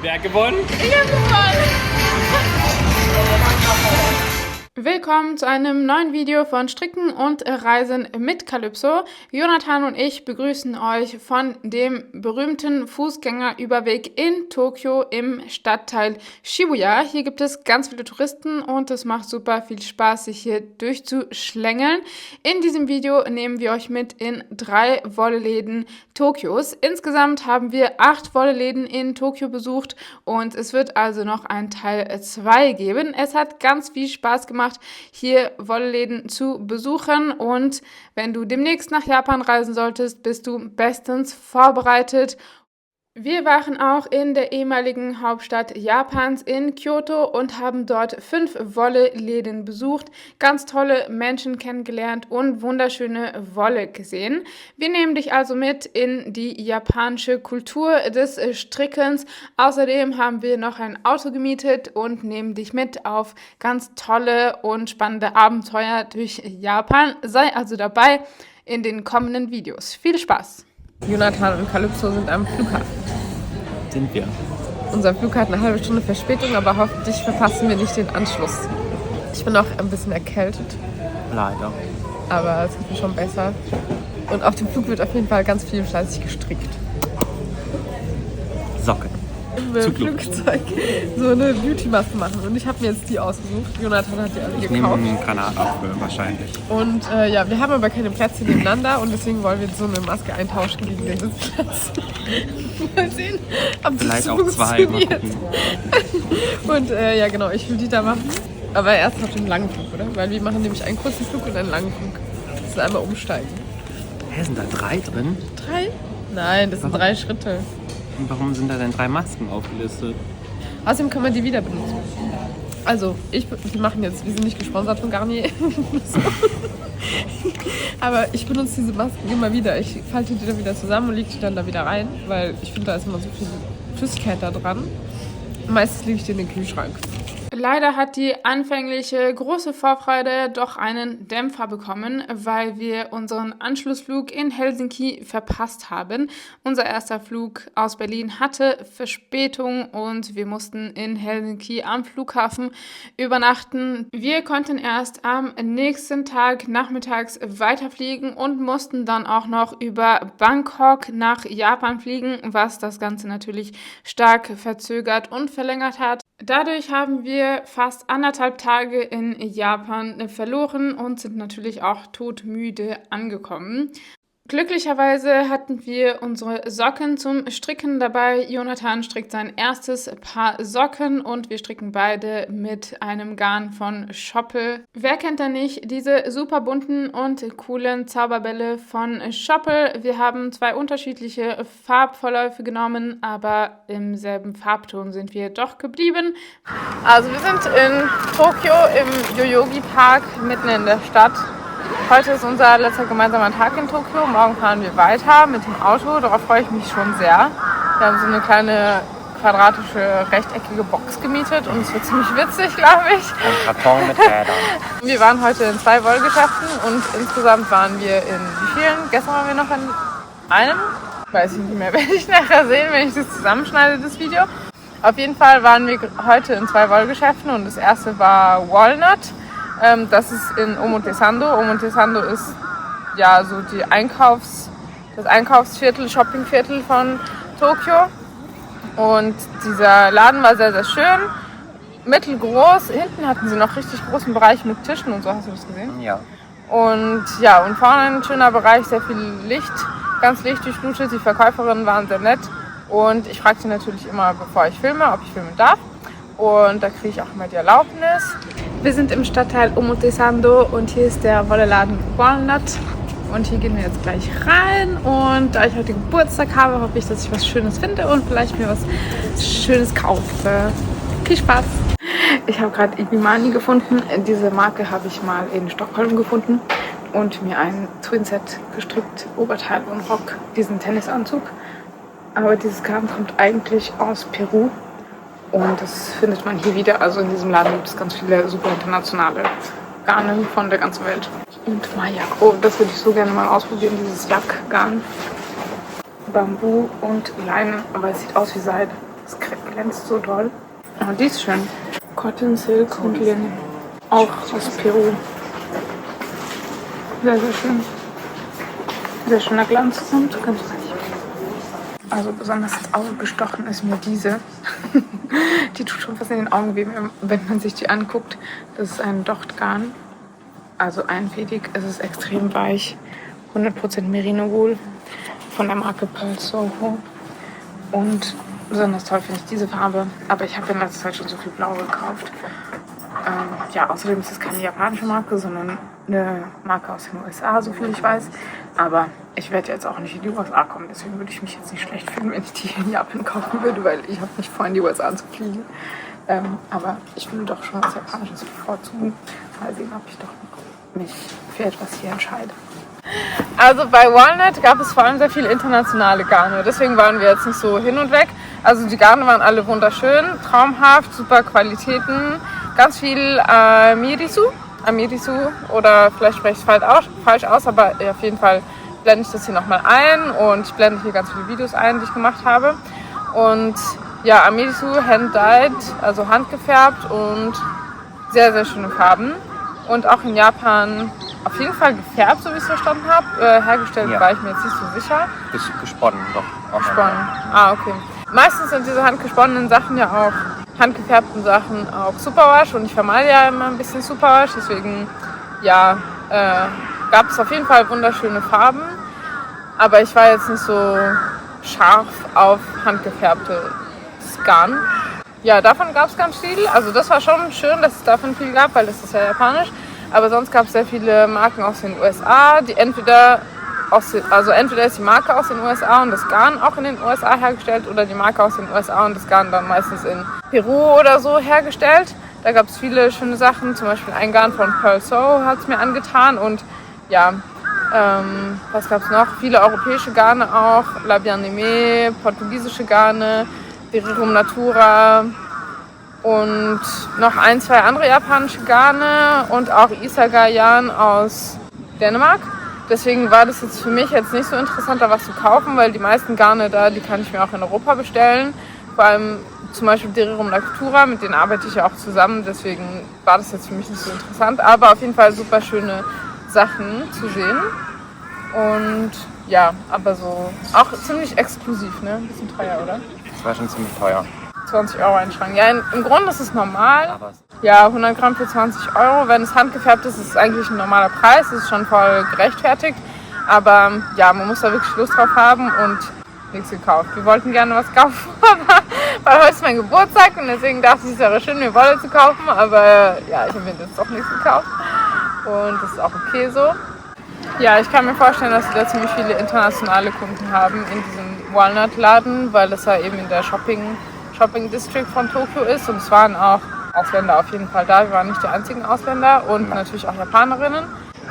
Wer hat gewonnen? Ich habe gewonnen! Willkommen zu einem neuen Video von Stricken und Reisen mit Calypso. Jonathan und ich begrüßen euch von dem berühmten Fußgängerüberweg in Tokio im Stadtteil Shibuya. Hier gibt es ganz viele Touristen und es macht super viel Spaß, sich hier durchzuschlängeln. In diesem Video nehmen wir euch mit in 3 Wollläden Tokios. Insgesamt haben wir 8 Wollläden in Tokio besucht und es wird also noch einen Teil 2 geben. Es hat ganz viel Spaß gemacht, hier Wollläden zu besuchen, und wenn du demnächst nach Japan reisen solltest, bist du bestens vorbereitet. Wir waren auch in der ehemaligen Hauptstadt Japans in Kyoto und haben dort 5 Wolle-Läden besucht, ganz tolle Menschen kennengelernt und wunderschöne Wolle gesehen. Wir nehmen dich also mit in die japanische Kultur des Strickens. Außerdem haben wir noch ein Auto gemietet und nehmen dich mit auf ganz tolle und spannende Abenteuer durch Japan. Sei also dabei in den kommenden Videos. Viel Spaß! Jonathan und Calypso sind am Flughafen. Sind wir. Unser Flug hat eine halbe Stunde Verspätung, aber hoffentlich verpassen wir nicht den Anschluss. Ich bin auch ein bisschen erkältet. Leider. Aber es geht mir schon besser. Und auf dem Flug wird auf jeden Fall ganz viel fleißig gestrickt. Socken. Im Flugzeug so eine Beauty-Maske machen. Und ich habe mir jetzt die ausgesucht. Jonathan hat die alle gekauft. Ich nehme einen Granatapfel wahrscheinlich. Und ja, wir haben aber keine Plätze nebeneinander und deswegen wollen wir so eine Maske eintauschen gegen den Sitzplatz. Mal sehen, ob das vielleicht auch funktioniert. 2, mal gucken. Und ja, genau, ich will die da machen. Aber erst auf dem langen Flug, oder? Weil wir machen nämlich einen kurzen Flug und einen langen Flug. Das ist einmal umsteigen. Hä, sind da 3 drin? 3? Nein, das sind 3 Schritte. Und warum sind da denn 3 Masken aufgelistet? Außerdem kann man die wieder benutzen. Also, wir machen jetzt, wir sind nicht gesponsert von Garnier. Aber ich benutze diese Masken immer wieder. Ich falte die dann wieder zusammen und lege die dann da wieder rein, weil ich finde, da ist immer so viel Flüssigkeit da dran. Meistens lege ich die in den Kühlschrank. Leider hat die anfängliche große Vorfreude doch einen Dämpfer bekommen, weil wir unseren Anschlussflug in Helsinki verpasst haben. Unser erster Flug aus Berlin hatte Verspätung und wir mussten in Helsinki am Flughafen übernachten. Wir konnten erst am nächsten Tag nachmittags weiterfliegen und mussten dann auch noch über Bangkok nach Japan fliegen, was das Ganze natürlich stark verzögert und verlängert hat. Dadurch haben wir fast 1,5 Tage in Japan verloren und sind natürlich auch todmüde angekommen. Glücklicherweise hatten wir unsere Socken zum Stricken dabei. Jonathan strickt sein erstes Paar Socken und wir stricken beide mit einem Garn von Schoppel. Wer kennt da nicht diese super bunten und coolen Zauberbälle von Schoppel? Wir haben 2 unterschiedliche Farbverläufe genommen, aber im selben Farbton sind wir doch geblieben. Also wir sind in Tokio im Yoyogi Park mitten in der Stadt. Heute ist unser letzter gemeinsamer Tag in Tokio. Morgen fahren wir weiter mit dem Auto. Darauf freue ich mich schon sehr. Wir haben so eine kleine quadratische, rechteckige Box gemietet und es wird ziemlich witzig, glaube ich. Ein Karton mit Rädern. Wir waren heute in 2 Wollgeschäften und insgesamt waren wir in wie vielen? Gestern waren wir noch in einem. Weiß ich nicht mehr, werde ich nachher sehen, wenn ich das zusammenschneide, das Video. Auf jeden Fall waren wir heute in 2 Wollgeschäften und das erste war Walnut. Das ist in Omotesando. Omotesando ist ja so das Einkaufsviertel, Shoppingviertel von Tokio. Und dieser Laden war sehr, sehr schön, mittelgroß. Hinten hatten sie noch richtig großen Bereich mit Tischen und so, hast du das gesehen? Ja. Und ja, und vorne ein schöner Bereich, sehr viel Licht, ganz lichtdurchflutet. Die Verkäuferinnen waren sehr nett. Und ich fragte natürlich immer, bevor ich filme, ob ich filmen darf. Und da kriege ich auch immer die Erlaubnis. Wir sind im Stadtteil Omotesando und hier ist der Wolleladen Walnut. Und hier gehen wir jetzt gleich rein. Und da ich heute Geburtstag habe, hoffe ich, dass ich was Schönes finde und vielleicht mir was Schönes kaufe. Viel Spaß! Ich habe gerade Ibimani gefunden. Diese Marke habe ich mal in Stockholm gefunden und mir ein Twinset gestrickt, Oberteil und Rock, diesen Tennisanzug. Aber dieses Garn kommt eigentlich aus Peru. Und das findet man hier wieder. Also in diesem Laden gibt es ganz viele super internationale Garne von der ganzen Welt. Und Mayako, das würde ich so gerne mal ausprobieren, dieses Lackgarn. Bambu und Leinen, aber es sieht aus wie Seide. Das ist kräftig. glänzt so doll. Oh, die ist schön. Cotton, Silk und Linen. Auch aus Peru. Sehr, sehr schön. Sehr schöner Glanz und ganz reich. Also besonders ins Auge gestochen ist mir diese. Die tut schon fast in den Augen weh, wenn man sich die anguckt. Das ist ein Dochtgarn. Also einfädig. Es ist extrem weich. 100% Merino-Wool von der Marke Pearl Soho. Und besonders toll finde ich diese Farbe. Aber ich habe in letzter Zeit schon so viel Blau gekauft. Ja, außerdem ist es keine japanische Marke, sondern eine Marke aus den USA, so viel ich weiß. Aber ich werde jetzt auch nicht in die USA kommen, deswegen würde ich mich jetzt nicht schlecht fühlen, wenn ich die in Japan kaufen würde, weil ich habe nicht vor, in die USA zu fliegen. Aber ich würde doch schon was Japanisches bevorzugen. Mal sehen, ob ich doch mich für etwas hier entscheide. Also bei Walnut gab es vor allem sehr viele internationale Garne, deswegen waren wir jetzt nicht so hin und weg. Also die Garne waren alle wunderschön, traumhaft, super Qualitäten, ganz viel Amirisu oder vielleicht spreche ich es falsch aus, aber auf jeden Fall blende ich das hier nochmal ein und ich blende hier ganz viele Videos ein, die ich gemacht habe. Und ja, Amirisu hand-dyed, also handgefärbt und sehr, sehr schöne Farben. Und auch in Japan auf jeden Fall gefärbt, so wie ich es verstanden habe. Hergestellt war ich mir jetzt nicht so sicher. Gesponnen doch. Gesponnen. Okay. Meistens sind diese handgesponnenen Sachen ja auch, handgefärbten Sachen auch Superwash und ich vermeide ja immer ein bisschen Superwash, deswegen ja, gab es auf jeden Fall wunderschöne Farben, aber ich war jetzt nicht so scharf auf handgefärbte Garn. Ja, davon gab es ganz viel, also das war schon schön, dass es davon viel gab, weil das ist ja japanisch, aber sonst gab es sehr viele Marken aus den USA, die entweder ist die Marke aus den USA und das Garn auch in den USA hergestellt oder die Marke aus den USA und das Garn dann meistens in Peru oder so hergestellt. Da gab es viele schöne Sachen, zum Beispiel ein Garn von Pearl Soho hat es mir angetan und ja, was gab es noch? Viele europäische Garne auch, La Bien-Aimée, portugiesische Garne, Derirum Natura und noch ein, zwei andere japanische Garne und auch Isaga-Yarn aus Dänemark. Deswegen war das jetzt für mich jetzt nicht so interessant, da was zu kaufen, weil die meisten Garne da, die kann ich mir auch in Europa bestellen. Vor allem zum Beispiel Derirum Natura, mit denen arbeite ich ja auch zusammen, deswegen war das jetzt für mich nicht so interessant. Aber auf jeden Fall super schöne Sachen zu sehen. Und ja, aber so auch ziemlich exklusiv, ne? Ein bisschen teuer, oder? Das war schon ziemlich teuer. 20 € einschranken. Ja, im Grunde ist es normal. Ja, 100 Gramm für 20 €. Wenn es handgefärbt ist, ist es eigentlich ein normaler Preis. Das ist schon voll gerechtfertigt. Aber ja, man muss da wirklich Lust drauf haben und nichts gekauft. Wir wollten gerne was kaufen, weil heute ist mein Geburtstag und deswegen dachte ich, es wäre schön, mir Wolle zu kaufen. Aber ja, ich habe mir jetzt doch nichts gekauft. Und das ist auch okay so. Ja, ich kann mir vorstellen, dass sie da ziemlich viele internationale Kunden haben in diesem Walnut-Laden, weil das ja eben in der Shopping District von Tokio ist und es waren auch Ausländer auf jeden Fall da. Wir waren nicht die einzigen Ausländer und natürlich auch Japanerinnen.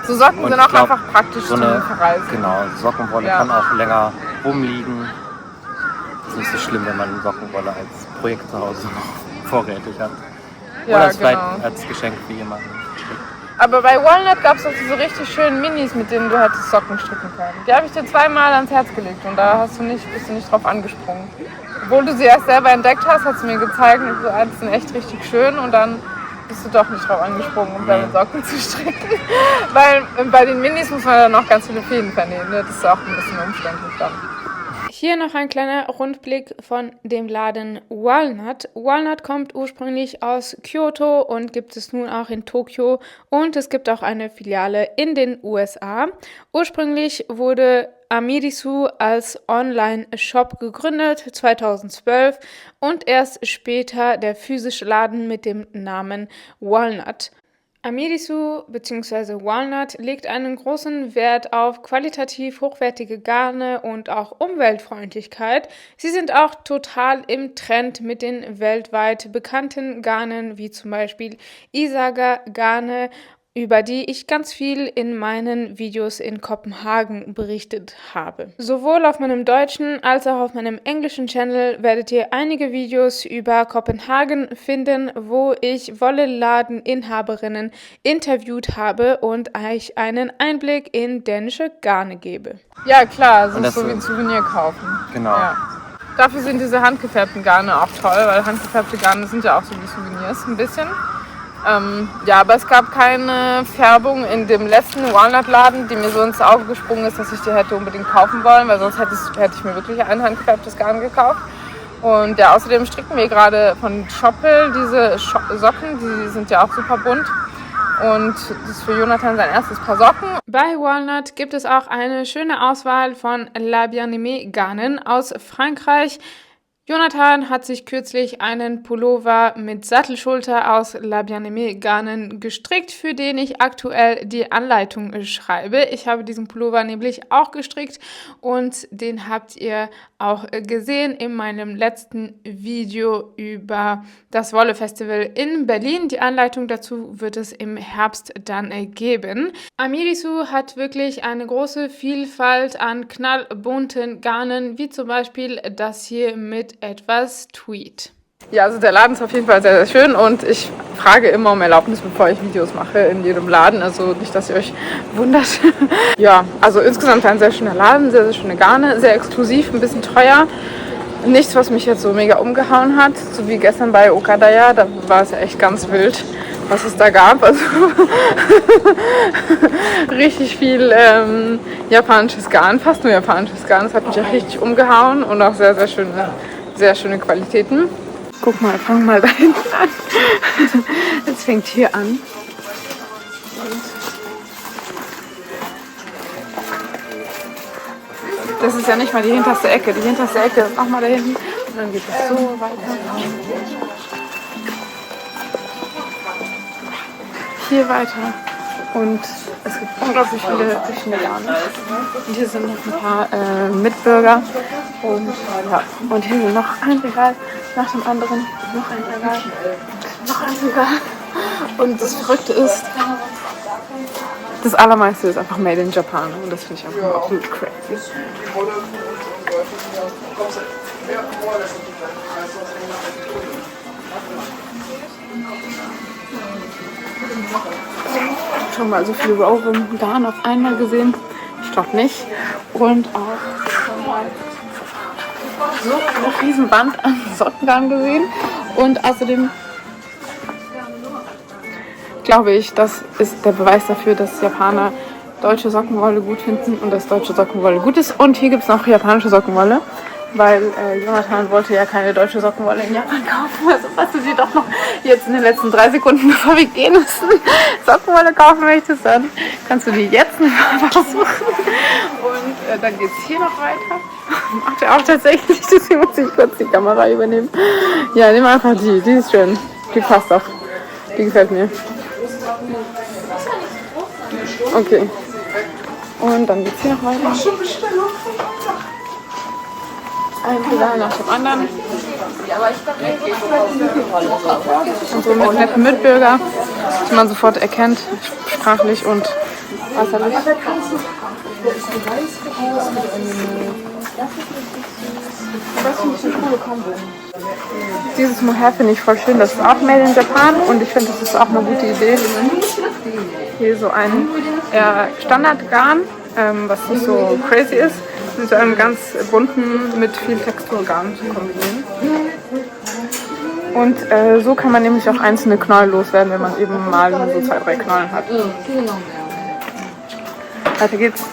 So Socken sind auch einfach praktisch zum Verreisen. Genau, Sockenwolle kann auch länger rumliegen. Ist nicht so schlimm, wenn man Sockenwolle als Projekt zu Hause noch vorrätig hat. Ja, oder es vielleicht als Geschenk für jemanden. Aber bei Walnut gab es auch diese richtig schönen Minis, mit denen du hättest Socken stricken können. Die habe ich dir zweimal ans Herz gelegt und da bist du nicht drauf angesprungen. Obwohl du sie erst selber entdeckt hast, hat sie mir gezeigt, die sind echt richtig schön und dann bist du doch nicht drauf angesprungen, um deine Socken zu stricken. Weil bei den Minis muss man dann noch ganz viele Fäden vernähen, ne? Das ist auch ein bisschen umständlich dann. Hier noch ein kleiner Rundblick von dem Laden Walnut. Walnut kommt ursprünglich aus Kyoto und gibt es nun auch in Tokio und es gibt auch eine Filiale in den USA. Ursprünglich wurde Amirisu als Online-Shop gegründet 2012 und erst später der physische Laden mit dem Namen Walnut. Amirisu bzw. Walnut legt einen großen Wert auf qualitativ hochwertige Garne und auch Umweltfreundlichkeit. Sie sind auch total im Trend mit den weltweit bekannten Garnen wie zum Beispiel Isaga-Garne, über die ich ganz viel in meinen Videos in Kopenhagen berichtet habe. Sowohl auf meinem deutschen als auch auf meinem englischen Channel werdet ihr einige Videos über Kopenhagen finden, wo ich Wolleladeninhaberinnen interviewt habe und euch einen Einblick in dänische Garne gebe. Ja klar, das ist so wie ein Souvenir kaufen. Genau. Ja. Dafür sind diese handgefärbten Garne auch toll, weil handgefärbte Garne sind ja auch so wie Souvenirs ein bisschen. Ja, aber es gab keine Färbung in dem letzten Walnut-Laden, die mir so ins Auge gesprungen ist, dass ich die hätte unbedingt kaufen wollen, weil sonst hätte ich mir wirklich ein handgefärbtes Garn gekauft. Und ja, außerdem stricken wir gerade von Schoppel diese Socken, die sind ja auch super bunt. Und das ist für Jonathan sein erstes Paar Socken. Bei Walnut gibt es auch eine schöne Auswahl von La Bien-Aimée Garnen aus Frankreich. Jonathan hat sich kürzlich einen Pullover mit Sattelschulter aus La Bien-Aimée Garnen gestrickt, für den ich aktuell die Anleitung schreibe. Ich habe diesen Pullover nämlich auch gestrickt und den habt ihr auch gesehen in meinem letzten Video über das Wolle Festival in Berlin. Die Anleitung dazu wird es im Herbst dann geben. Amirisu hat wirklich eine große Vielfalt an knallbunten Garnen, wie zum Beispiel das hier mit etwas Tweed. Ja, also der Laden ist auf jeden Fall sehr, sehr schön und ich frage immer um Erlaubnis, bevor ich Videos mache in jedem Laden, also nicht, dass ihr euch wundert. Ja, also insgesamt ein sehr schöner Laden, sehr, sehr schöne Garne, sehr exklusiv, ein bisschen teuer. Nichts, was mich jetzt so mega umgehauen hat, so wie gestern bei Okadaya, da war es ja echt ganz wild, was es da gab. Also richtig viel japanisches Garn, fast nur japanisches Garn, das hat mich echt richtig umgehauen und auch sehr, sehr schöne Qualitäten. Guck mal, fang mal da hinten an. Es fängt hier an. Das ist ja nicht mal die hinterste Ecke. Die hinterste Ecke ist nochmal da hinten. Und dann geht es so weiter. Hier weiter. Und es gibt unglaublich viele verschiedene Garne. Und hier sind noch ein paar Mitbürger. Und, ja. Und hier sind noch ein Regal nach dem anderen. Noch ein Regal. Noch ein Regal. Und das Verrückte ist, das Allermeiste ist einfach made in Japan. Und das finde ich einfach absolut crazy. Schon mal so viel Woven Garn auf einmal gesehen. Ich glaube nicht. Und auch schon mal so ein Riesenband an Sockengarn gesehen. Und außerdem glaube ich, das ist der Beweis dafür, dass Japaner deutsche Sockenwolle gut finden und dass deutsche Sockenwolle gut ist. Und hier gibt es noch japanische Sockenwolle, weil Jonathan wollte ja keine deutsche Sockenwolle in Japan kaufen. Also falls du dir doch noch jetzt in den letzten 3 Sekunden, bevor wir gehen müssen, Sockenwolle kaufen möchtest, dann kannst du die jetzt noch aussuchen. Und dann geht es hier noch weiter. Macht er auch tatsächlich, deswegen muss ich kurz die Kamera übernehmen. Ja, nimm einfach die ist schön. Die passt auch. Die gefällt mir. Okay. Und dann geht's hier noch weiter. Ein Regal nach dem anderen. Unsere netten Mitbürger, die man sofort erkennt, sprachlich und äußerlich. Dieses Mohair finde ich voll schön, das ist auch made in Japan und ich finde, das ist auch eine gute Idee. Hier so ein Standardgarn, was nicht so crazy ist, mit so einem ganz bunten, mit viel Texturgarn zu kombinieren. Und so kann man nämlich auch einzelne Knollen loswerden, wenn man eben mal nur so 2, 3 Knollen hat. Weiter geht's.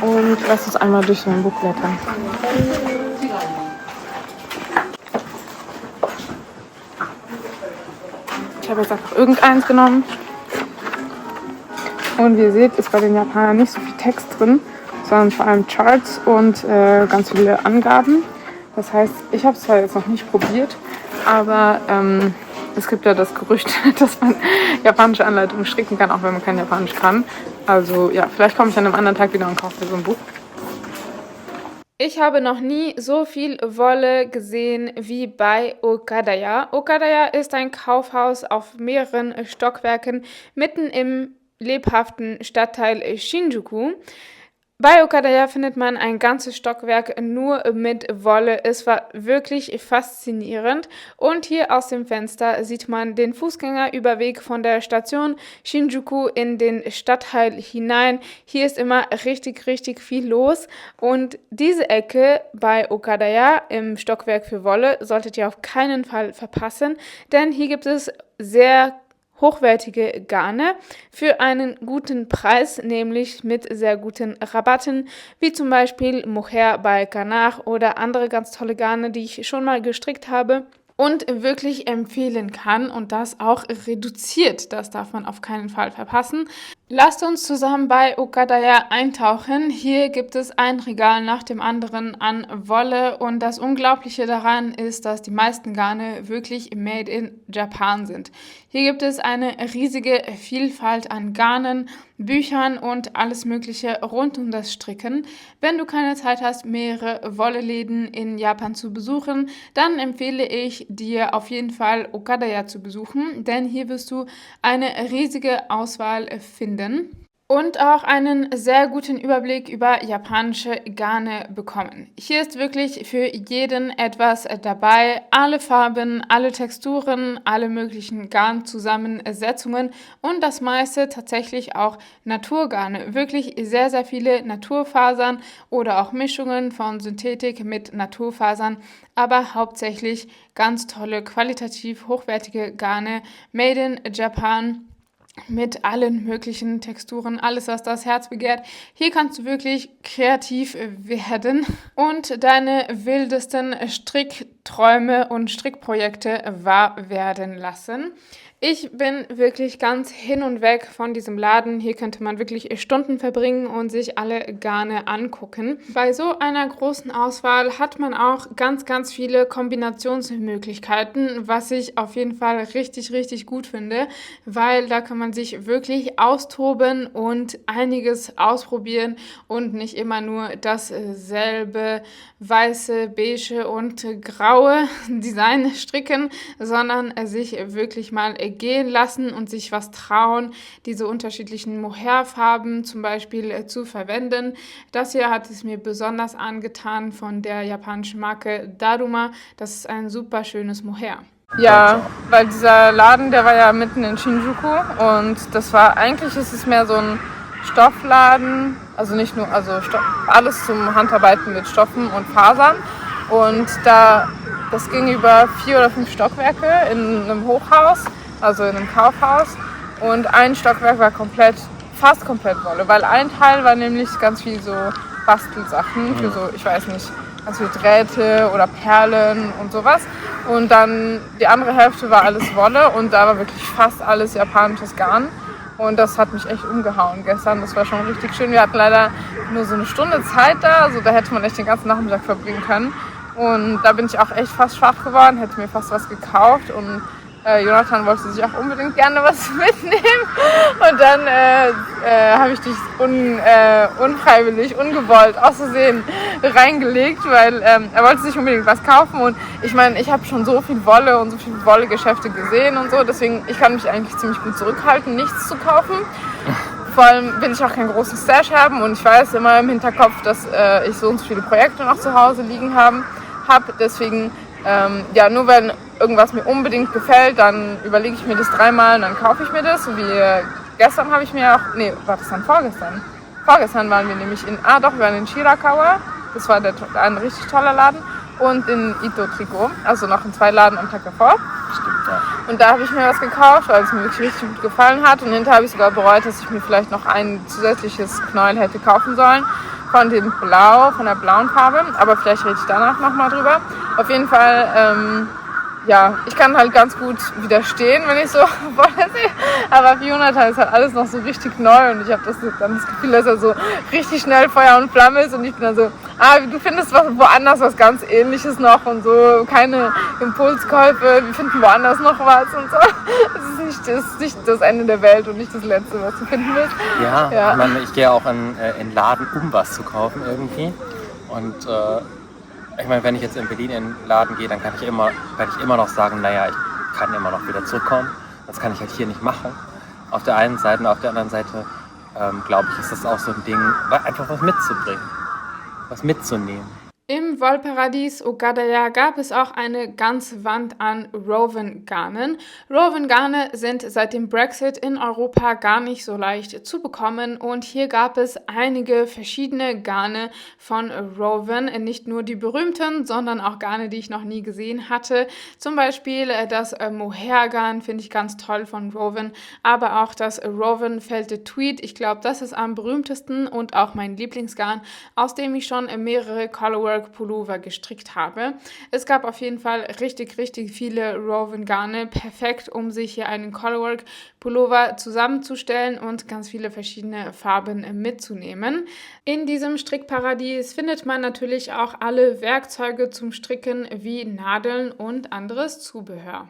Und lass uns einmal durch so ein Buch blättern. Ich habe jetzt einfach irgendeins genommen. Und wie ihr seht, ist bei den Japanern nicht so viel Text drin, sondern vor allem Charts und ganz viele Angaben. Das heißt, ich habe es zwar jetzt noch nicht probiert, aber es gibt ja das Gerücht, dass man japanische Anleitungen stricken kann, auch wenn man kein Japanisch kann. Also ja, vielleicht komme ich an einem anderen Tag wieder und kaufe mir so ein Buch. Ich habe noch nie so viel Wolle gesehen wie bei Okadaya. Okadaya ist ein Kaufhaus auf mehreren Stockwerken mitten im lebhaften Stadtteil Shinjuku. Bei Okadaya findet man ein ganzes Stockwerk nur mit Wolle. Es war wirklich faszinierend. Und hier aus dem Fenster sieht man den Fußgängerüberweg von der Station Shinjuku in den Stadtteil hinein. Hier ist immer richtig, richtig viel los. Und diese Ecke bei Okadaya im Stockwerk für Wolle solltet ihr auf keinen Fall verpassen, denn hier gibt es sehr hochwertige Garne für einen guten Preis, nämlich mit sehr guten Rabatten, wie zum Beispiel Mohair bei Canard oder andere ganz tolle Garne, die ich schon mal gestrickt habe und wirklich empfehlen kann und das auch reduziert. Das darf man auf keinen Fall verpassen. Lasst uns zusammen bei Okadaya eintauchen. Hier gibt es ein Regal nach dem anderen an Wolle und das Unglaubliche daran ist, dass die meisten Garne wirklich made in Japan sind. Hier gibt es eine riesige Vielfalt an Garnen, Büchern und alles Mögliche rund um das Stricken. Wenn du keine Zeit hast, mehrere Wolleläden in Japan zu besuchen, dann empfehle ich dir auf jeden Fall Okadaya zu besuchen, denn hier wirst du eine riesige Auswahl finden und auch einen sehr guten Überblick über japanische Garne bekommen. Hier ist wirklich für jeden etwas dabei. Alle Farben, alle Texturen, alle möglichen Garnzusammensetzungen und das meiste tatsächlich auch Naturgarne. Wirklich sehr, sehr viele Naturfasern oder auch Mischungen von Synthetik mit Naturfasern, aber hauptsächlich ganz tolle, qualitativ hochwertige Garne made in Japan. Mit allen möglichen Texturen, alles, was das Herz begehrt. Hier kannst du wirklich kreativ werden und deine wildesten Strickträume und Strickprojekte wahr werden lassen. Ich bin wirklich ganz hin und weg von diesem Laden. Hier könnte man wirklich Stunden verbringen und sich alle Garne angucken. Bei so einer großen Auswahl hat man auch ganz, ganz viele Kombinationsmöglichkeiten, was ich auf jeden Fall richtig, richtig gut finde, weil da kann man sich wirklich austoben und einiges ausprobieren und nicht immer nur dasselbe weiße, beige und graue Design stricken, sondern sich wirklich mal gehen lassen und sich was trauen, diese unterschiedlichen Mohair-Farben zum Beispiel zu verwenden. Das hier hat es mir besonders angetan von der japanischen Marke Daruma. Das ist ein super schönes Mohair. Ja, weil dieser Laden, der war ja mitten in Shinjuku und das war, eigentlich ist es mehr so ein Stoffladen, also nicht nur, alles zum Handarbeiten mit Stoffen und Fasern und das ging über 4 oder 5 Stockwerke in einem Hochhaus, also in einem Kaufhaus und ein Stockwerk war fast komplett Wolle, weil ein Teil war nämlich ganz viel so Bastelsachen für so, ich weiß nicht, ganz viel Drähte oder Perlen und sowas und dann die andere Hälfte war alles Wolle und da war wirklich fast alles japanisches Garn. Und das hat mich echt umgehauen gestern. Das war schon richtig schön. Wir hatten leider nur so eine Stunde Zeit da. Also da hätte man echt den ganzen Nachmittag verbringen können. Und da bin ich auch echt fast schwach geworden, hätte mir fast was gekauft. Und Jonathan wollte sich auch unbedingt gerne was mitnehmen. Und dann habe ich dich unfreiwillig, ungewollt, aus Versehen reingelegt, weil er wollte sich unbedingt was kaufen. Und ich meine, ich habe schon so viel Wolle und so viele Wollegeschäfte gesehen und so. Deswegen, ich kann mich eigentlich ziemlich gut zurückhalten, nichts zu kaufen. Vor allem will ich auch keinen großen Stash haben. Und ich weiß immer im Hinterkopf, dass ich so und so viele Projekte noch zu Hause liegen habe. Deswegen, nur wenn irgendwas mir unbedingt gefällt, dann überlege ich mir das 3-mal und dann kaufe ich mir das. So wie gestern habe ich mir auch, war das dann vorgestern? Vorgestern waren wir nämlich wir waren in Shirakawa, das war ein richtig toller Laden, und in Ito Trikot, also noch in 2 Laden am Tag davor. Stimmt, ja. Und da habe ich mir was gekauft, weil es mir wirklich richtig gut gefallen hat und hinterher habe ich sogar bereut, dass ich mir vielleicht noch ein zusätzliches Knäuel hätte kaufen sollen. Von der blauen Farbe, aber vielleicht rede ich danach nochmal drüber. Auf jeden Fall, ich kann halt ganz gut widerstehen, wenn ich so Wolle sehe. Aber für Jonathan ist halt alles noch so richtig neu und ich habe dann das Gefühl, dass er so richtig schnell Feuer und Flamme ist und ich bin dann so, du findest woanders was ganz Ähnliches noch und so, keine Impulskäufe, wir finden woanders noch was und so. Das ist nicht das Ende der Welt und nicht das Letzte, was du finden willst. Ja. Ich meine, ich gehe auch in Laden, um was zu kaufen irgendwie und ich meine, wenn ich jetzt in Berlin in den Laden gehe, dann werde ich immer noch sagen, ich kann immer noch wieder zurückkommen. Das kann ich halt hier nicht machen. Auf der einen Seite und auf der anderen Seite glaube ich, ist das auch so ein Ding, einfach was mitzubringen, was mitzunehmen. Im Wollparadies Ogadaya gab es auch eine ganze Wand an Rowan-Garnen. Rowan-Garne sind seit dem Brexit in Europa gar nicht so leicht zu bekommen und hier gab es einige verschiedene Garne von Rowan, nicht nur die berühmten, sondern auch Garne, die ich noch nie gesehen hatte. Zum Beispiel das Mohair-Garn finde ich ganz toll von Rowan, aber auch das Rowan Felted Tweed. Ich glaube, das ist am berühmtesten und auch mein Lieblingsgarn, aus dem ich schon mehrere Colorwork-Pullover gestrickt habe. Es gab auf jeden Fall richtig, richtig viele Rowan-Garne, perfekt, um sich hier einen Colorwork-Pullover zusammenzustellen und ganz viele verschiedene Farben mitzunehmen. In diesem Strickparadies findet man natürlich auch alle Werkzeuge zum Stricken wie Nadeln und anderes Zubehör.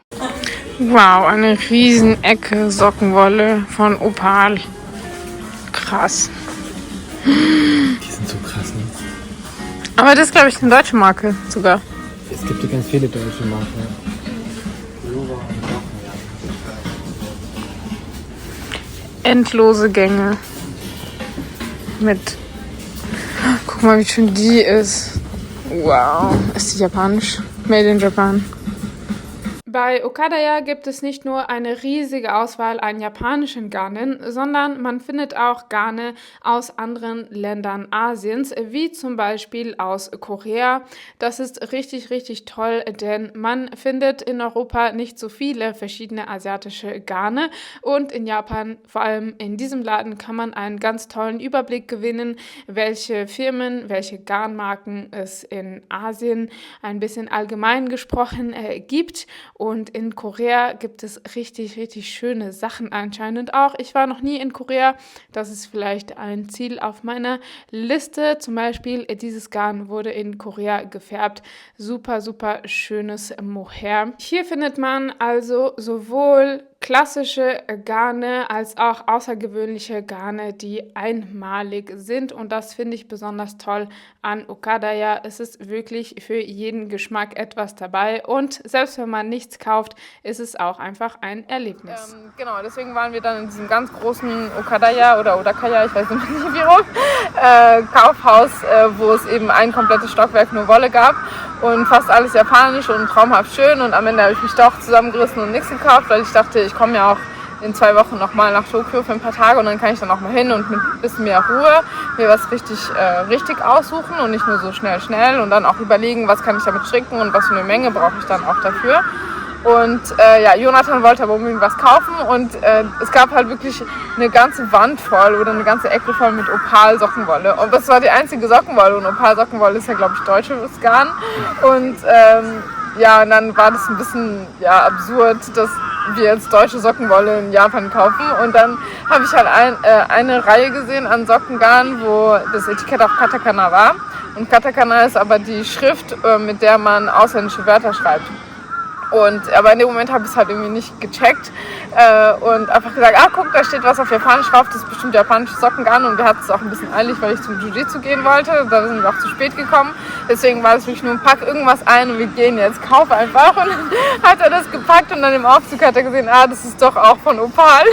Wow, eine riesen Ecke Sockenwolle von Opal. Krass. Die sind so krass, ne? Aber das ist, glaube ich, eine deutsche Marke sogar. Es gibt ja ganz viele deutsche Marken. Endlose Gänge. Mit. Guck mal, wie schön die ist. Wow. Ist die japanisch? Made in Japan. Bei Ogadaya gibt es nicht nur eine riesige Auswahl an japanischen Garnen, sondern man findet auch Garne aus anderen Ländern Asiens, wie zum Beispiel aus Korea. Das ist richtig, richtig toll, denn man findet in Europa nicht so viele verschiedene asiatische Garne und in Japan, vor allem in diesem Laden, kann man einen ganz tollen Überblick gewinnen, welche Firmen, welche Garnmarken es in Asien ein bisschen allgemein gesprochen gibt. Und in Korea gibt es richtig, richtig schöne Sachen anscheinend auch. Ich war noch nie in Korea. Das ist vielleicht ein Ziel auf meiner Liste. Zum Beispiel dieses Garn wurde in Korea gefärbt. Super, super schönes Mohair. Hier findet man also sowohl klassische Garne als auch außergewöhnliche Garne, die einmalig sind. Und das finde ich besonders toll an Ogadaya. Es ist wirklich für jeden Geschmack etwas dabei. Und selbst wenn man nichts kauft, ist es auch einfach ein Erlebnis. Genau, deswegen waren wir dann in diesem ganz großen Ogadaya oder Odakaya, ich weiß nicht wie rum, Kaufhaus, wo es eben ein komplettes Stockwerk nur Wolle gab und fast alles japanisch und traumhaft schön. Und am Ende habe ich mich doch zusammengerissen und nichts gekauft, weil ich dachte, ich komme ja auch in 2 Wochen nochmal nach Tokio für ein paar Tage und dann kann ich dann auch mal hin und mit ein bisschen mehr Ruhe mir was richtig aussuchen und nicht nur so schnell und dann auch überlegen, was kann ich damit stricken und was für eine Menge brauche ich dann auch dafür. Und Jonathan wollte aber unbedingt was kaufen und es gab halt wirklich eine ganze Wand voll oder eine ganze Ecke voll mit Opal-Sockenwolle. Und das war die einzige Sockenwolle und Opal-Sockenwolle ist ja, glaube ich, deutsches Garn. Und und dann war das ein bisschen absurd, dass wir jetzt deutsche Sockenwolle in Japan kaufen. Und dann habe ich halt eine Reihe gesehen an Sockengarn, wo das Etikett auf Katakana war. Und Katakana ist aber die Schrift, mit der man ausländische Wörter schreibt. Aber in dem Moment habe ich es halt irgendwie nicht gecheckt und einfach gesagt, guck, da steht was auf Japanisch drauf, das ist bestimmt japanisches Sockengarn und wir hatten es auch ein bisschen eilig, weil ich zum Jiu-Jitsu gehen wollte, da sind wir auch zu spät gekommen, deswegen war es wirklich nur pack irgendwas ein und wir gehen jetzt, kauf einfach und dann hat er das gepackt und dann im Aufzug hat er gesehen, das ist doch auch von Opal.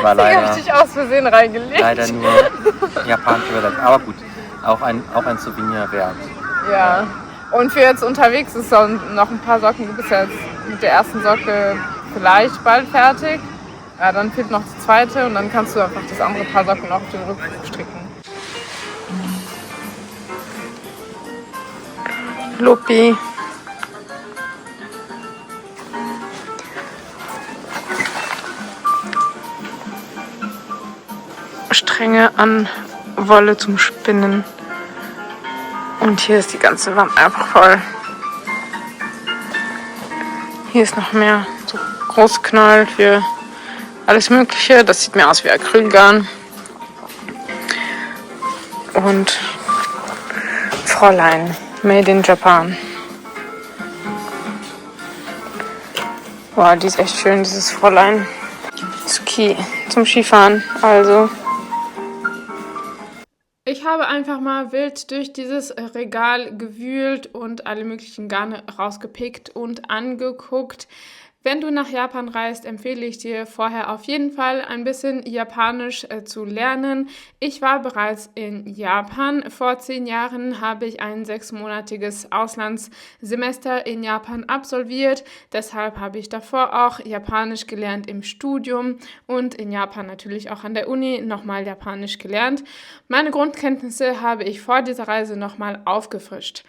War leider, habe ich dich aus Versehen reingelegt. Leider nur japanisch übersetzt, aber gut, auch ein Souvenir wert. Ja. Und für jetzt unterwegs ist noch ein paar Socken. Du bist ja jetzt mit der ersten Socke vielleicht bald fertig. Ja, dann fehlt noch die zweite und dann kannst du einfach das andere Paar Socken noch auf den Rücken stricken. Lopi. Stränge an Wolle zum Spinnen. Und hier ist die ganze Wand einfach voll. Hier ist noch mehr so Großknall für alles Mögliche. Das sieht mehr aus wie Acrylgarn. Und Fräulein, Made in Japan. Wow, die ist echt schön, dieses Fräulein. Ski zum Skifahren, also. Ich habe einfach mal wild durch dieses Regal gewühlt und alle möglichen Garne rausgepickt und angeguckt. Wenn du nach Japan reist, empfehle ich dir vorher auf jeden Fall ein bisschen Japanisch zu lernen. Ich war bereits in Japan. Vor 10 Jahren habe ich ein 6-monatiges Auslandssemester in Japan absolviert. Deshalb habe ich davor auch Japanisch gelernt im Studium und in Japan natürlich auch an der Uni nochmal Japanisch gelernt. Meine Grundkenntnisse habe ich vor dieser Reise nochmal aufgefrischt.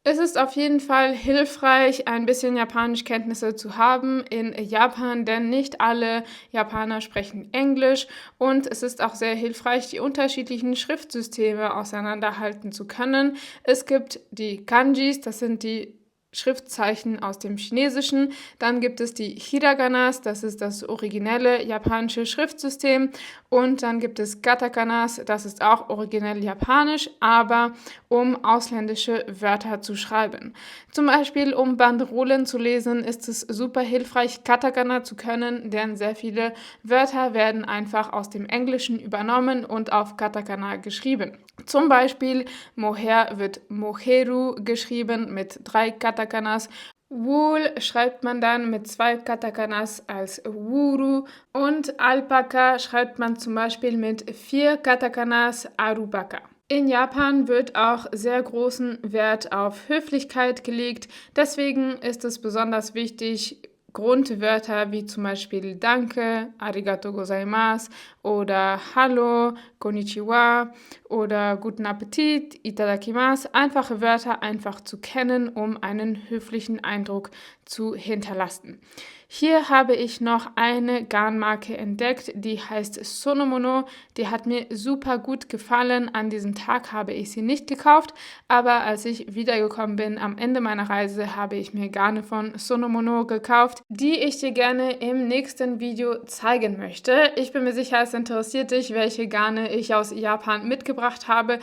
Es ist auf jeden Fall hilfreich, ein bisschen Japanischkenntnisse zu haben in Japan, denn nicht alle Japaner sprechen Englisch und es ist auch sehr hilfreich, die unterschiedlichen Schriftsysteme auseinanderhalten zu können. Es gibt die Kanjis, das sind die Schriftzeichen aus dem Chinesischen. Dann gibt es die Hiraganas, das ist das originelle japanische Schriftsystem. Und dann gibt es Katakanas, das ist auch originell japanisch, aber um ausländische Wörter zu schreiben. Zum Beispiel, um Banderolen zu lesen, ist es super hilfreich, Katakana zu können, denn sehr viele Wörter werden einfach aus dem Englischen übernommen und auf Katakana geschrieben. Zum Beispiel Moher wird Moheru geschrieben mit 3 Katakanas. Wool schreibt man dann mit 2 Katakanas als Wuru und Alpaka schreibt man zum Beispiel mit 4 Katakanas Arubaka. In Japan wird auch sehr großen Wert auf Höflichkeit gelegt, deswegen ist es besonders wichtig, Grundwörter wie zum Beispiel Danke, Arigato gozaimasu oder Hallo, Konnichiwa oder Guten Appetit, Itadakimasu, einfache Wörter einfach zu kennen, um einen höflichen Eindruck zu hinterlassen. Hier habe ich noch eine Garnmarke entdeckt, die heißt Sonomono. Die hat mir super gut gefallen. An diesem Tag habe ich sie nicht gekauft, aber als ich wiedergekommen bin am Ende meiner Reise, habe ich mir Garne von Sonomono gekauft, die ich dir gerne im nächsten Video zeigen möchte. Ich bin mir sicher, es interessiert dich, welche Garne ich aus Japan mitgebracht habe.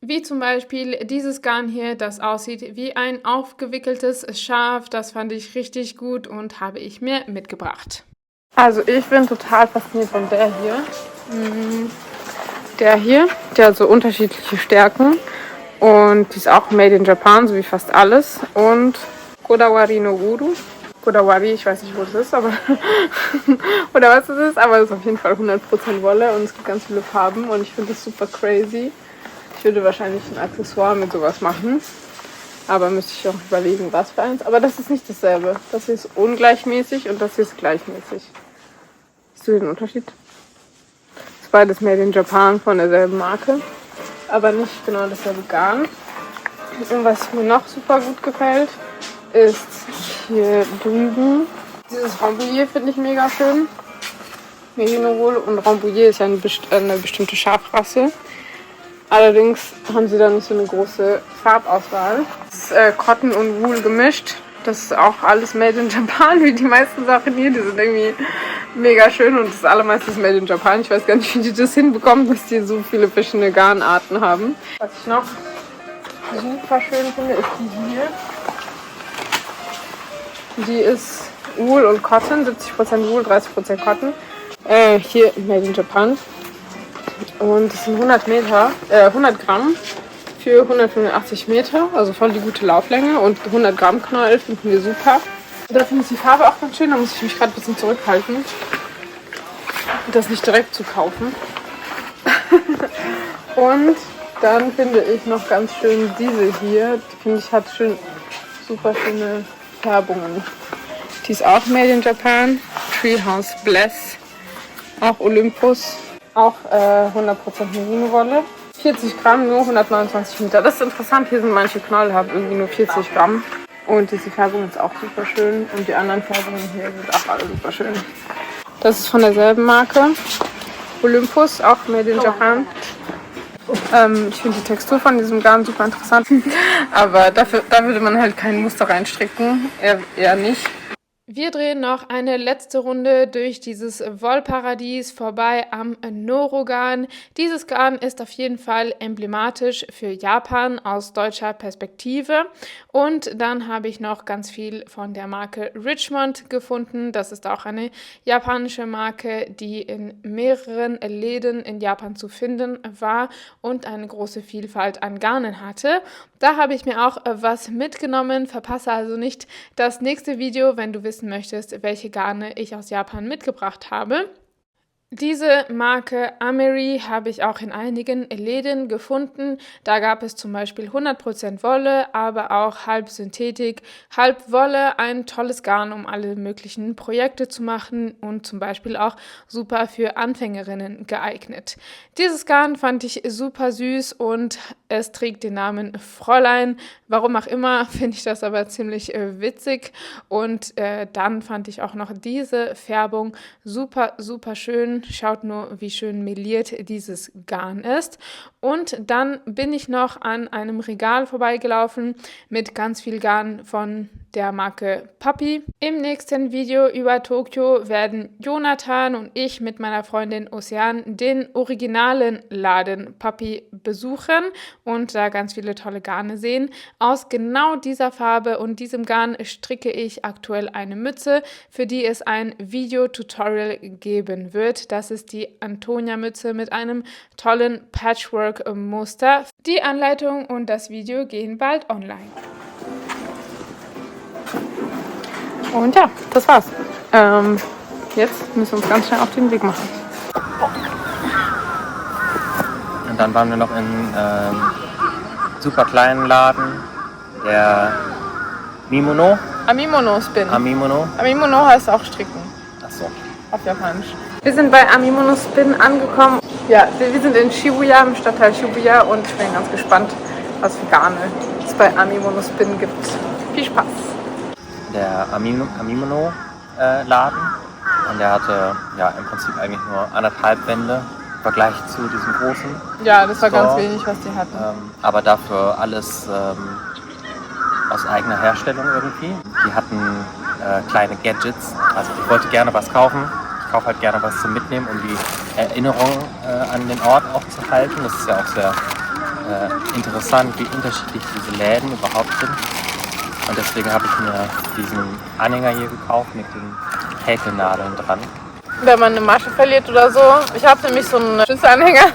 Wie zum Beispiel dieses Garn hier, das aussieht wie ein aufgewickeltes Schaf. Das fand ich richtig gut und habe ich mir mitgebracht. Also ich bin total fasziniert von der hier. Der hier, der hat so unterschiedliche Stärken. Und die ist auch made in Japan, so wie fast alles. Und Kodawari no Uru. Kodawari, ich weiß nicht, wo das ist, aber oder was es ist, aber es ist auf jeden Fall 100% Wolle und es gibt ganz viele Farben und ich finde das super crazy. Ich würde wahrscheinlich ein Accessoire mit sowas machen, aber müsste ich auch überlegen, was für eins. Aber das ist nicht dasselbe. Das hier ist ungleichmäßig und das hier ist gleichmäßig. Siehst du den Unterschied? Das ist beides made in Japan von derselben Marke, aber nicht genau dasselbe Garn. Und was mir noch super gut gefällt, ist hier drüben. Dieses Rambouillet finde ich mega schön. Merino-Wolle und Rambouillet ist ja eine bestimmte Schafrasse. Allerdings haben sie da nicht so eine große Farbauswahl. Das ist Cotton und Wool gemischt. Das ist auch alles made in Japan, wie die meisten Sachen hier. Die sind irgendwie mega schön und das allermeiste ist made in Japan. Ich weiß gar nicht, wie die das hinbekommen, dass die so viele verschiedene Garnarten haben. Was ich noch super schön finde, ist die hier. Die ist Wool und Cotton, 70% Wool, 30% Cotton. Hier made in Japan. Und das sind 100 Gramm für 185 Meter, also voll die gute Lauflänge und 100 Gramm Knäuel finden wir super. Da finde ich die Farbe auch ganz schön, da muss ich mich gerade ein bisschen zurückhalten, das nicht direkt zu kaufen. Und dann finde ich noch ganz schön diese hier, die finde ich hat super schöne Färbungen. Die ist auch made in Japan, Treehouse Bless, auch Olympus. Auch 100% Merino-Wolle. 40 Gramm, nur 129 Meter. Das ist interessant. Hier sind manche Knäuel, haben irgendwie nur 40 Gramm. Und diese Färbung ist auch super schön. Und die anderen Färbungen hier sind auch alle super schön. Das ist von derselben Marke. Olympus, auch made in Japan. Ich finde die Textur von diesem Garn super interessant. Aber da würde man halt kein Muster reinstricken. Eher nicht. Wir drehen noch eine letzte Runde durch dieses Wollparadies vorbei am Noro-Garn. Dieses Garn ist auf jeden Fall emblematisch für Japan aus deutscher Perspektive. Und dann habe ich noch ganz viel von der Marke Richmond gefunden. Das ist auch eine japanische Marke, die in mehreren Läden in Japan zu finden war und eine große Vielfalt an Garnen hatte. Da habe ich mir auch was mitgenommen. Verpasse also nicht das nächste Video, wenn du wissen wissen möchtest, welche Garne ich aus Japan mitgebracht habe. Diese Marke Ameri habe ich auch in einigen Läden gefunden. Da gab es zum Beispiel 100% Wolle, aber auch halb Synthetik, halb Wolle. Ein tolles Garn, um alle möglichen Projekte zu machen und zum Beispiel auch super für Anfängerinnen geeignet. Dieses Garn fand ich super süß und es trägt den Namen Fräulein. Warum auch immer, finde ich das aber ziemlich witzig. Und dann fand ich auch noch diese Färbung super, super schön. Schaut nur, wie schön meliert dieses Garn ist. Und dann bin ich noch an einem Regal vorbeigelaufen mit ganz viel Garn von der Marke Puppy. Im nächsten Video über Tokio werden Jonathan und ich mit meiner Freundin Ocean den originalen Laden Puppy besuchen und da ganz viele tolle Garne sehen. Aus genau dieser Farbe und diesem Garn stricke ich aktuell eine Mütze, für die es ein Video-Tutorial geben wird. Das ist die Antonia-Mütze mit einem tollen Patchwork-Muster. Die Anleitung und das Video gehen bald online. Und ja, das war's. Jetzt müssen wir uns ganz schnell auf den Weg machen. Und dann waren wir noch in super kleinen Laden, der Mimono. Amimono Spin. Amimono. Amimono heißt auch stricken Achso. auf Japanisch. Wir sind bei Amimono Spin angekommen. Ja, wir sind in Shibuya, im Stadtteil Shibuya und ich bin ganz gespannt, was für Garne es bei Amimono Spin gibt. Viel Spaß! Der Amimono Laden. Und der hatte ja im Prinzip eigentlich nur 1,5 Wände im Vergleich zu diesem großen. Ja, das war Store. ganz wenig, was die hatten. Aber dafür alles aus eigener Herstellung irgendwie. Die hatten kleine Gadgets. Also ich wollte gerne was kaufen. Ich kaufe halt gerne was zum Mitnehmen, um die Erinnerung an den Ort auch zu halten. Das ist ja auch sehr interessant, wie unterschiedlich diese Läden überhaupt sind. Und deswegen habe ich mir diesen Anhänger hier gekauft mit den Häkelnadeln dran. Wenn man eine Masche verliert oder so. Ich habe nämlich so einen Schlüsselanhänger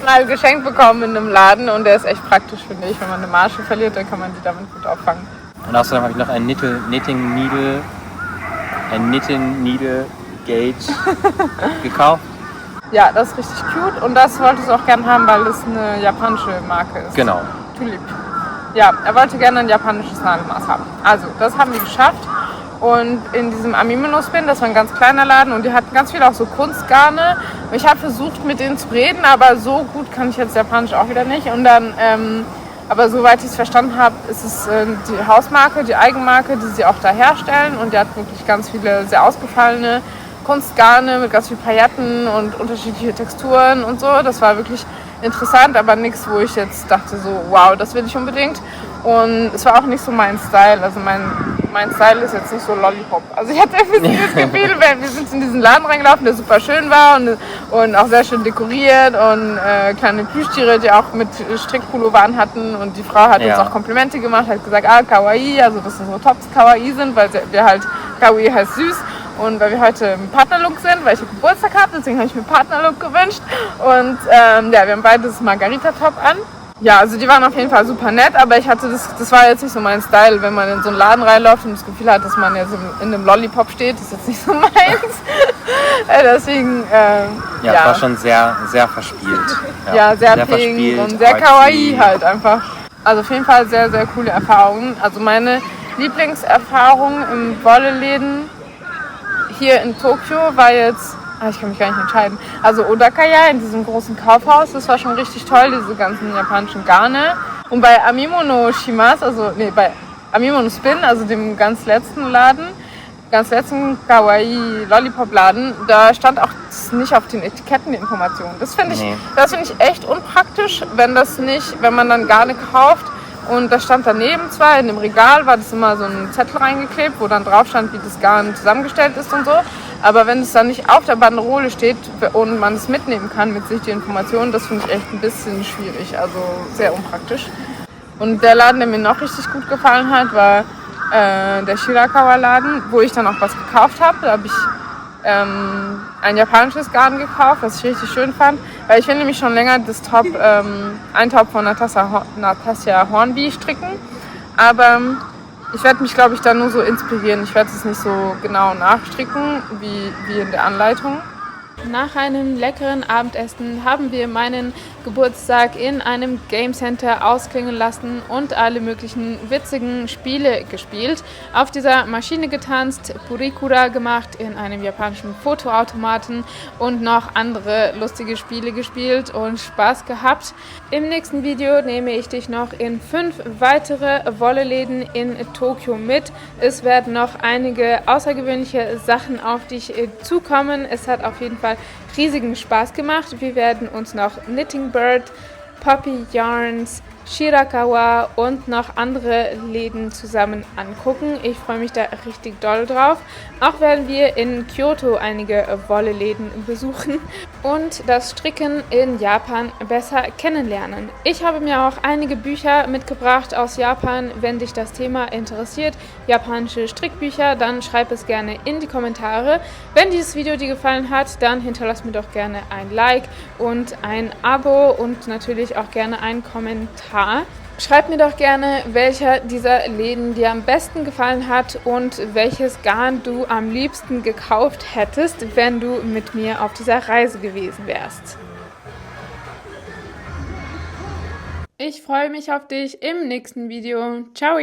mal geschenkt bekommen in einem Laden und der ist echt praktisch, finde ich. Wenn man eine Masche verliert, dann kann man die damit gut auffangen. Und außerdem habe ich noch einen Knitting Needle Gauge gekauft. Ja, das ist richtig cute und das wollte ich auch gerne haben, weil es eine japanische Marke ist. Genau. Tulip. Ja, er wollte gerne ein japanisches Nadelmaß haben. Also, das haben wir geschafft. Und in diesem Amimono Spin, das war ein ganz kleiner Laden und die hatten ganz viel auch so Kunstgarne. Und ich habe versucht, mit denen zu reden, aber so gut kann ich jetzt Japanisch auch wieder nicht. Und dann, aber soweit ich es verstanden habe, ist es die Hausmarke, die Eigenmarke, die sie auch da herstellen. Und die hat wirklich ganz viele sehr ausgefallene Kunstgarne mit ganz vielen Pailletten und unterschiedliche Texturen und so. Das war wirklich interessant, aber nichts, wo ich jetzt dachte so, wow, das will ich unbedingt. Und es war auch nicht so mein Style. Also mein Style ist jetzt nicht so Lollipop. Also ich hatte irgendwie das Gefühl, wir sind in diesen Laden reingelaufen, der super schön war und auch sehr schön dekoriert und kleine Plüschtiere, die auch mit Strickpullover hatten. Und die Frau hat uns auch Komplimente gemacht, hat gesagt, kawaii, also dass unsere Tops kawaii sind, weil wir halt, kawaii heißt süß. Und weil wir heute im Partnerlook sind, weil ich Geburtstag habe, deswegen habe ich mir Partnerlook gewünscht. Und ja, wir haben beide das Margarita-Top an. Ja, also die waren auf jeden Fall super nett, aber ich hatte das war jetzt nicht so mein Style, wenn man in so einen Laden reinläuft und das Gefühl hat, dass man jetzt in einem Lollipop steht, das ist jetzt nicht so meins. Deswegen, ja, es war schon sehr, sehr verspielt. Ja, sehr pink und sehr kawaii halt einfach. Also auf jeden Fall sehr, sehr coole Erfahrungen. Also meine Lieblingserfahrung im Wolleläden hier in Tokio war jetzt, ich kann mich gar nicht entscheiden, also Odakaya in diesem großen Kaufhaus, das war schon richtig toll, diese ganzen japanischen Garne. Und bei Amimono Shimas, bei Amimono Spin, also dem ganz letzten Kawaii Lollipop Laden, da stand auch nicht auf den Etiketten die Information. Das finde ich echt unpraktisch, wenn man dann Garne kauft. Und das stand daneben zwar, in dem Regal war das immer so ein Zettel reingeklebt, wo dann drauf stand, wie das Garn zusammengestellt ist und so. Aber wenn es dann nicht auf der Banderole steht und man es mitnehmen kann mit sich die Informationen, das finde ich echt ein bisschen schwierig, also sehr unpraktisch. Und der Laden, der mir noch richtig gut gefallen hat, war der Shirakawa-Laden, wo ich dann auch was gekauft habe. Da habe ich ein japanisches Garn gekauft, was ich richtig schön fand, weil ich will nämlich schon länger das ein Top von Natasha Hornby stricken, aber Ich werde mich, glaube ich, da nur so inspirieren. Ich werde es nicht so genau nachstricken wie in der Anleitung. Nach einem leckeren Abendessen haben wir meinen Geburtstag in einem Game Center ausklingen lassen und alle möglichen witzigen Spiele gespielt. Auf dieser Maschine getanzt, Purikura gemacht, in einem japanischen Fotoautomaten und noch andere lustige Spiele gespielt und Spaß gehabt. Im nächsten Video nehme ich dich noch in 5 weitere Wolleläden in Tokio mit. Es werden noch einige außergewöhnliche Sachen auf dich zukommen. Es hat auf jeden Fall riesigen Spaß gemacht. Wir werden uns noch Knitting Bird, Poppy Yarns, Shirakawa und noch andere Läden zusammen angucken. Ich freue mich da richtig doll drauf. Auch werden wir in Kyoto einige Wolleläden besuchen und das Stricken in Japan besser kennenlernen. Ich habe mir auch einige Bücher mitgebracht aus Japan. Wenn dich das Thema interessiert, japanische Strickbücher, dann schreib es gerne in die Kommentare. Wenn dieses Video dir gefallen hat, dann hinterlass mir doch gerne ein Like und ein Abo und natürlich auch gerne einen Kommentar. Schreib mir doch gerne, welcher dieser Läden dir am besten gefallen hat und welches Garn du am liebsten gekauft hättest, wenn du mit mir auf dieser Reise gewesen wärst. Ich freue mich auf dich im nächsten Video. Ciao!